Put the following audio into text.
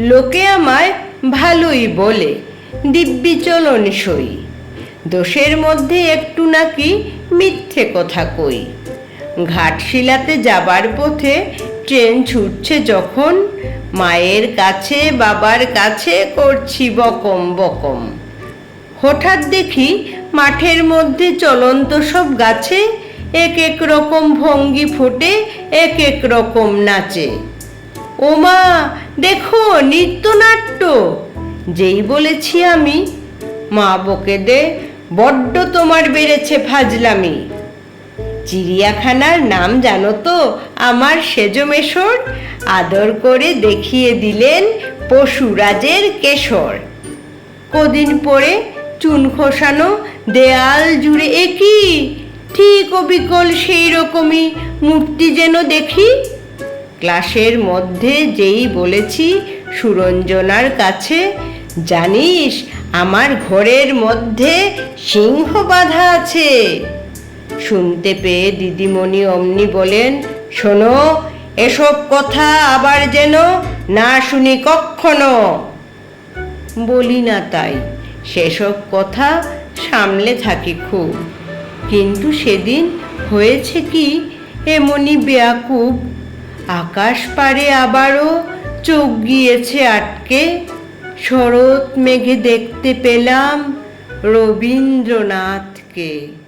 লোকে আমায় ভালোই বলে, দিব্যি চলন সই। দোষের মধ্যে একটু নাকি মিথ্যে কথা কই। ঘাটশিলাতে যাবার পথে ট্রেন ছুটছে যখন, মায়ের কাছে বাবার কাছে করছি বকম বকম। হঠাৎ দেখি মাঠের মধ্যে চলন্ত সব গাছে এক এক রকম ভঙ্গি ফোটে, এক এক রকম নাচে। ওমা, দেখো নৃত্যনাট্য! যেই বলেছি আমি, মা বকে দে, বড্ড তোমার বেড়েছে ফাজলামি। চিড়িয়াখানার নাম জানো তো আমার সেজমেশর? আদর করে দেখিয়ে দিলেন পশুরাজের কেশর। কদিন পরে চুন খোসানো দেয়াল জুড়ে একই ঠিক অবিকল সেই রকমই মূর্তি যেন দেখি। ক্লাসের মধ্যে যেই বলেছি সুরঞ্জনার কাছে, জানিস আমার ঘরের মধ্যে সিংহ বাঁধা আছে। শুনতে পেয়ে দিদিমণি অমনি বলেন, শোনো, এসব কথা আবার যেন না শুনি কক্ষনো। বলি না তাই, সেসব কথা সামলে থাকি খুব। কিন্তু সেদিন হয়েছে কি এমনি বেয়াকুব, আকাশ পারে আবারও চোখ গিয়েছে আটকে। শরৎ মেঘে দেখতে পেলাম রবীন্দ্রনাথকে।